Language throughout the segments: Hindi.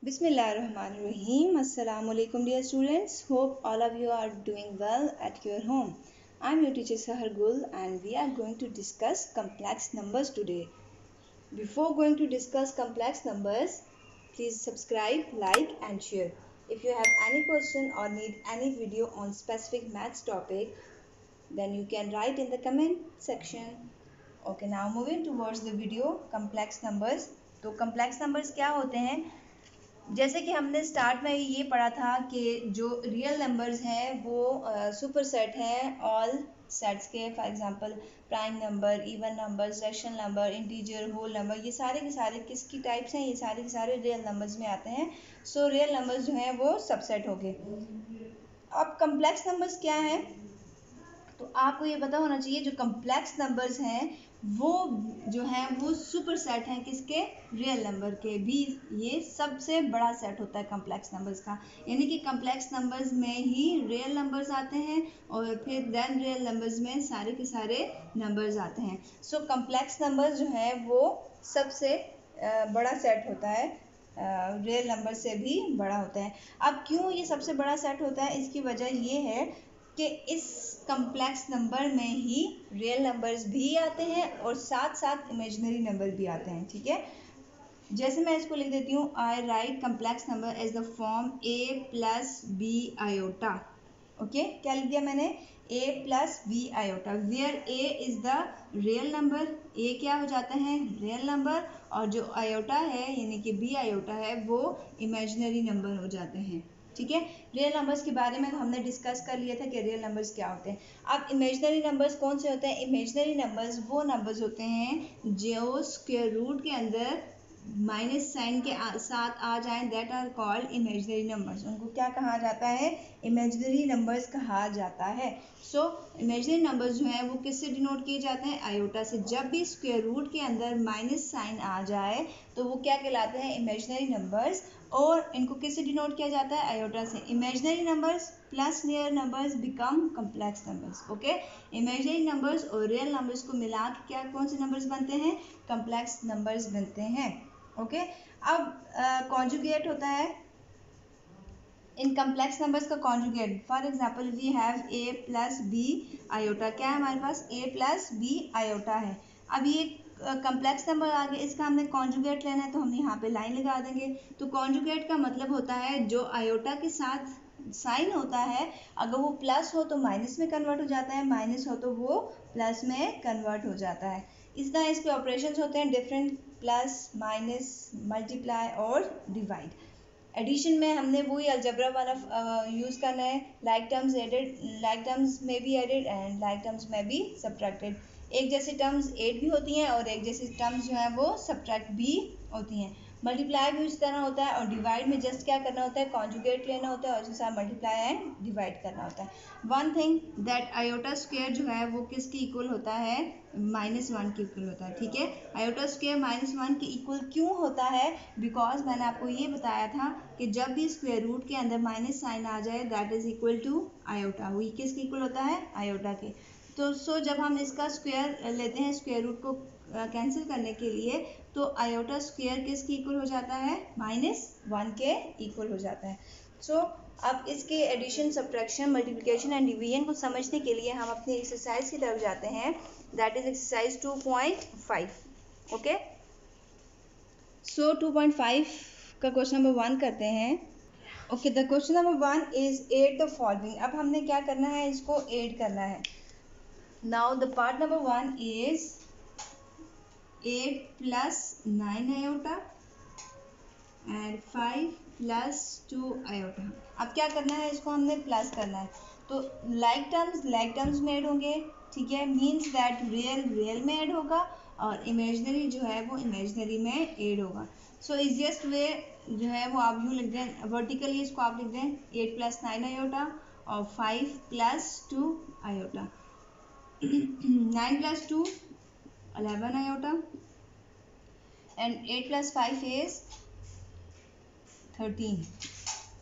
Bismillahirrahmanirrahim. Assalamu alaikum dear students. Hope all of you are doing well at your home. I'm your teacher Sahar Gul and we are going to discuss complex numbers today. Before going to discuss complex numbers, please subscribe, like and share. If you have any question or need any video on specific maths topic, then you can write in the comment section. Okay, now moving towards the video complex numbers. तो complex numbers क्या होते हैं? जैसे कि हमने स्टार्ट में ये पढ़ा था कि जो रियल नंबर्स हैं वो सुपर सेट हैं ऑल सेट्स के। For example prime number, even number, rational number, integer, whole number, ये सारे के सारे किसकी टाइप्स हैं? ये सारे के सारे रियल नंबर्स में आते हैं। सो रियल नंबर्स जो हैं वो सबसेट हो गए। अब कम्प्लेक्स नंबर्स क्या हैं? तो आपको ये पता होना चाहिए जो कम्प्लेक्स नंबर्स हैं वो जो है वो सुपर सेट हैं किसके? रियल नंबर के। भी ये सबसे बड़ा सेट होता है कम्प्लेक्स नंबर्स का, यानी कि कम्प्लेक्स नंबर्स में ही रियल नंबर्स आते हैं और फिर देन रियल नंबर्स में सारे के सारे नंबर्स आते हैं। सो कम्प्लेक्स नंबर्स जो है वो सबसे बड़ा सेट होता है, रियल नंबर से भी बड़ा होता है। अब क्यों ये सबसे बड़ा सेट होता है? इसकी वजह ये है कि इस कम्प्लेक्स नंबर में ही रियल नंबर्स भी आते हैं और साथ साथ इमेजिनरी नंबर भी आते हैं। ठीक है, जैसे मैं इसको लिख देती हूँ, I write complex number as the form a plus B iota. Okay, क्या लिख दिया मैंने? a plus B iota, where a is the real number. a क्या हो जाता है? रियल नंबर, और जो आयोटा है यानी कि b आयोटा है वो इमेजिनरी नंबर हो जाते हैं। ठीक है, रियल नंबर्स के बारे में हमने डिस्कस कर लिया था कि रियल नंबर्स क्या होते हैं। अब इमेजिनरी नंबर्स कौन से होते हैं? इमेजिनरी नंबर्स वो नंबर्स होते हैं जो स्क्वायर रूट के अंदर माइनस साइन के साथ आ जाएं, that are called imaginary numbers. उनको क्या कहा जाता है? इमेजिनरी नंबर्स कहा जाता है। सो इमेजिनरी नंबर्स जो है वो किससे डिनोट किए जाते हैं? आयोटा से। जब भी स्क्वायर रूट के अंदर माइनस साइन आ जाए तो वो क्या कहलाते हैं? Imaginary numbers. और इनको किससे डिनोट किया जाता है? आयोटा से। Imaginary numbers plus real numbers become complex numbers. Okay, imaginary numbers और रियल नंबर्स को मिला के क्या कौन से नंबर्स बनते हैं? कम्प्लेक्स नंबर्स बनते हैं। ओके, अब कॉन्जुगेट होता है इन कम्प्लेक्स नंबर्स का conjugate. For example we have a plus B iota. क्या है हमारे पास? a प्लस बी आयोटा है। अब ये कम्प्लेक्स नंबर आ गया, इसका हमने कॉन्जुगेट लेना है तो हम यहाँ पे लाइन लगा देंगे। तो कॉन्जुगेट का मतलब होता है जो आयोटा के साथ साइन होता है, अगर वो प्लस हो तो माइनस में कन्वर्ट हो जाता है, माइनस हो तो वो प्लस में कन्वर्ट हो जाता है। इस तरह इसके ऑपरेशंस होते हैं डिफरेंट, प्लस, माइनस, मल्टीप्लाई और डिवाइड। एडिशन में हमने वही अलजेब्रा वाला यूज़ करना है। Like terms added, like terms में be added and like terms में बी सब्ट्रैक्टेड। एक जैसी टर्म्स एड भी होती हैं और एक जैसी टर्म्स जो है वो सब्ट्रैक्ट भी होती हैं। मल्टीप्लाई भी इस तरह होता है और डिवाइड में जस्ट क्या करना होता है? कॉन्जुगेट लेना होता है और उसके साथ मल्टीप्लाई एंड डिवाइड करना होता है। One thing that iota square जो है वो किसके इक्वल होता है? -1 के इक्वल होता है। ठीक है, आयोटा स्क्वायर -1 के इक्वल क्यों होता है? बिकॉज मैंने आपको ये बताया था कि जब भी स्क्वायर रूट के अंदर माइनस साइन आ जाए that is equal to iota. वो किसके इक्वल होता है? आयोटा के। तो जब हम इसका स्क्वायर लेते हैं स्क्वायर रूट को कैंसिल करने के लिए, तो आयोटा स्क्वायर किसके इक्वल हो जाता है? -1 के इक्वल हो जाता है। सो अब इसके addition, subtraction, multiplication and division को समझने के लिए हम अपनी एक्सरसाइज की तरफ जाते हैं, that is exercise 2.5। Okay, so 2.5 का क्वेश्चन नंबर 1 करते हैं। Okay, the question number 1 is add the following. अब हमने क्या करना है? इसको एड करना है। Now the part number 1 is 8 plus 9 iota and 5 plus 2 iota. अब क्या करना है? इसको हमने प्लस करना है, तो लाइक टर्म्स में ऐड होंगे। ठीक है, मीन्स दैट रियल रियल में ऐड होगा और इमेजिनरी जो है वो इमेजिनरी में ऐड होगा। सो इजिएस्ट वे जो है वो आप यूँ लिख दें, वर्टिकली इसको आप लिख दें 8 प्लस 9 आयोटा और 5 plus 2 iota. 9 plus 2 11 iota and 8 plus 5 is 13.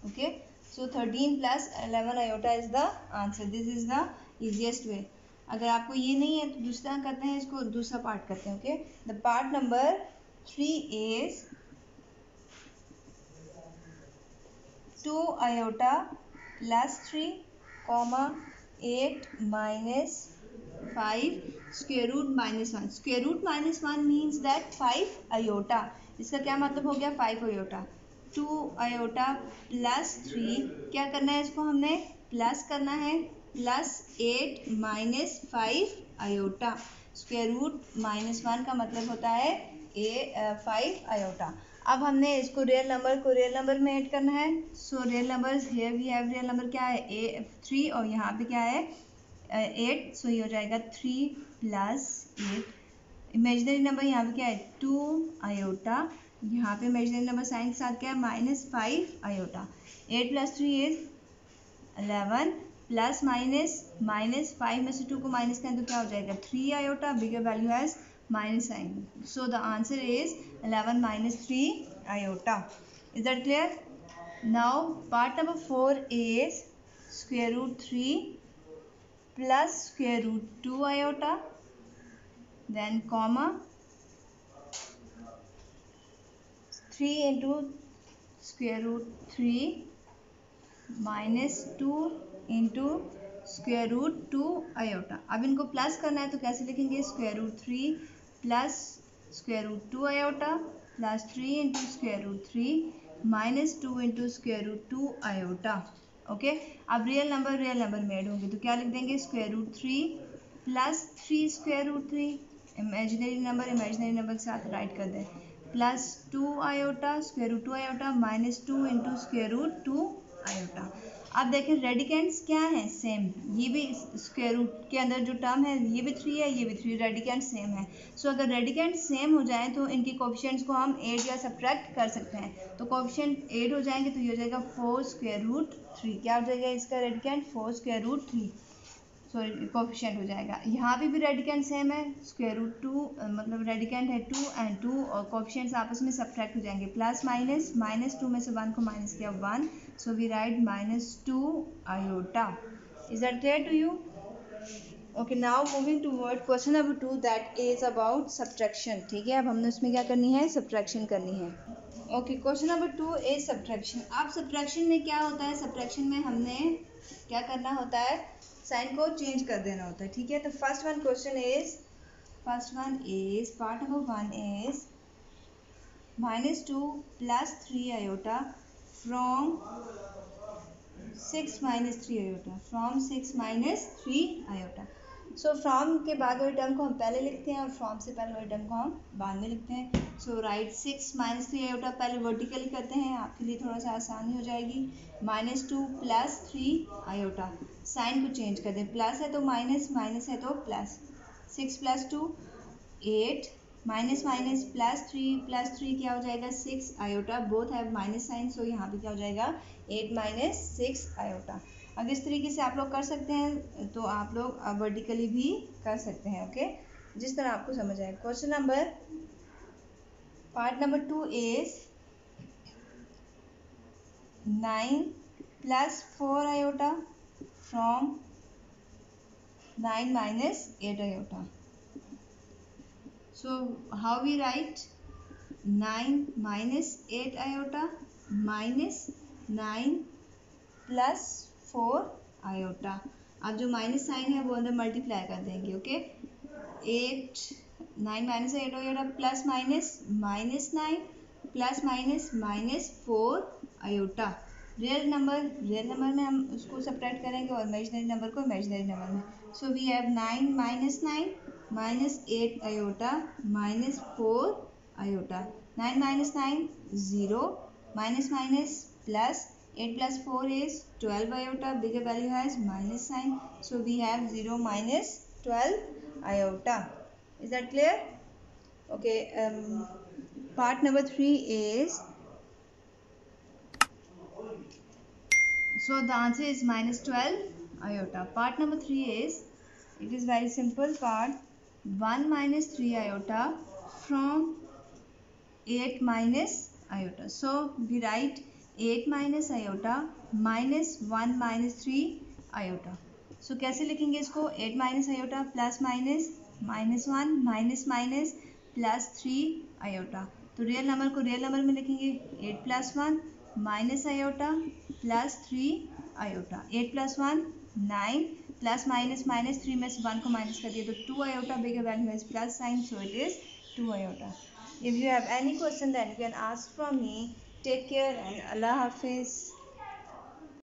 Okay, so 13 plus 11 iota is the answer. This is the easiest way. अगर आपको ये नहीं है तो दूसरा करते हैं, इसको दूसरा पार्ट करते हैं। Okay, the part number 3 is 2 iota plus 3 comma 8 minus 5 square root minus 1. Square root minus 1 means that 5 iota. इसका क्या मतलब हो गया 5 आयोटा. 2 आयोटा प्लस 3 क्या करना है इसको हमने प्लस करना है plus 8 minus 5 iota. Square root minus 1 का मतलब होता है 5 आयोटा. अब हमने इसको रियल नंबर को रियल नंबर में ऐड करना है. So real number here we have real number क्या है 3 और यहाँ पे क्या है 8. सो ये हो जाएगा 3 प्लस 8. इमेजिनरी नंबर यहाँ पे क्या है 2 आयोटा. यहाँ पे इमेजिनरी नंबर साइन के साथ क्या है minus 5 iota. 8 plus 3 is 11 plus minus 5 में से 2 को माइनस करें तो क्या हो जाएगा 3 iota. Bigger value has minus sign. So the answer is 11 minus 3 iota. Is that clear? Now part number 4 is square root 3 plus square root 2 iota, then comma 3 into square root 3 minus 2 into square root 2 iota. अब इनको प्लस करना है तो कैसे लिखेंगे square root 3 plus square root 2 iota plus 3 into square root 3 minus 2 into square root 2 iota. Okay. अब रियल नंबर में ऐड होंगे तो क्या लिख देंगे square root 3 plus 3 square root 3. Imaginary number के साथ राइट कर दें plus 2 iota square root 2 iota minus 2 into square root 2 iota. अब देखें रेडिकेंट्स क्या हैं सेम. ये भी स्क्वायर रूट के अंदर जो टर्म है ये भी 3 है ये भी 3. रेडिकेंट सेम है. सो अगर रेडिकेंट सेम हो जाए तो इनकी कोफिशिएंट्स को हम ऐड या सब्ट्रैक्ट कर सकते हैं. तो कोफिशिएंट ऐड हो जाएंगे तो ये हो जाएगा 4 स्क्वायर रूट 3. क्या हो जाएगा इसका radicand 4 square root 3. Sorry coefficient हो जाएगा. यहाँ पे भी रेडिकेंट सेम है स्क्वायर रूट 2 मतलब रेडिकेंट है 2 एंड 2 और कोफिशिएंट्स आपस में सब्ट्रैक्ट हो जाएंगे प्लस माइनस 2 में से 1 को माइनस किया 1. So we write minus 2 iota. Is that clear to you? Okay. Now moving toward question number 2 that is about subtraction. ठीक है. अब हमने उसमें क्या करनी है सब्ट्रैक्शन करनी है. Okay. Question number 2 is subtraction. अब सब्ट्रैक्शन में क्या होता है सब्ट्रैक्शन में हमने क्या करना होता है साइन को चेंज कर देना होता है. ठीक है. तो first one is part number 1 is minus 2 plus 3 iota from 6 minus 3 iota. From 6 minus 3 iota. So from के बाद वाले टर्म को हम पहले लिखते हैं और फ्रॉम से पहले वाले टर्म को हम बाद में लिखते हैं. सो राइट 6 माइनस 3 आयोटा पहले वर्टिकली करते हैं आपके लिए थोड़ा सा आसानी हो जाएगी. Minus 2 plus 3 iota. साइन को चेंज कर दें प्लस है तो माइनस है तो प्लस. 6 प्लस 2 8 माइनस प्लस 3 क्या हो जाएगा 6 iota. Both have minus sign so यहाँ पे क्या हो जाएगा 8 माइनस 6 आयोटा. अब इस तरीके से आप लोग कर सकते हैं तो आप लोग वर्टिकली भी कर सकते हैं. ओके. जिस तरह आपको समझ आए. Question number part number 2 is 9 plus 4 iota from 9 minus 8 iota. So how we write 9 minus 8 iota minus 9 plus 4 iota. अब जो माइनस साइन है वो अंदर मल्टीप्लाई कर देंगे. Okay. 9 minus 8 iota plus minus 9 plus minus 4 iota. Real number में हम उसको सब्ट्रैक्ट करेंगे और इमेजिनरी नंबर को इमेजिनरी नंबर में. So we have 9 minus 8 iota minus 4 iota. 9 minus 9 0 minus plus 8 plus 4 is 12 iota. Bigger value has minus sign. So we have 0 minus 12 iota. Is that clear? Okay. Part number 3 is so the answer is minus 12 iota. Part number 3 is it is very simple part 1 minus 3 iota from 8 minus iota. So we write 8 minus iota minus 1 minus 3 iota. So कैसे लिखेंगे इसको 8 minus iota plus minus 1 minus plus 3 iota. तो रियल नंबर को रियल नंबर में लिखेंगे 8 plus 1 minus iota plus 3 iota. 8 + 1 9, plus minus minus 3 में से 1 को माइनस कर दिया तो 2 iota, bigger value has plus sign, so it is 2 iota. If you have any question then you can ask from me. Take care and Allah Hafiz.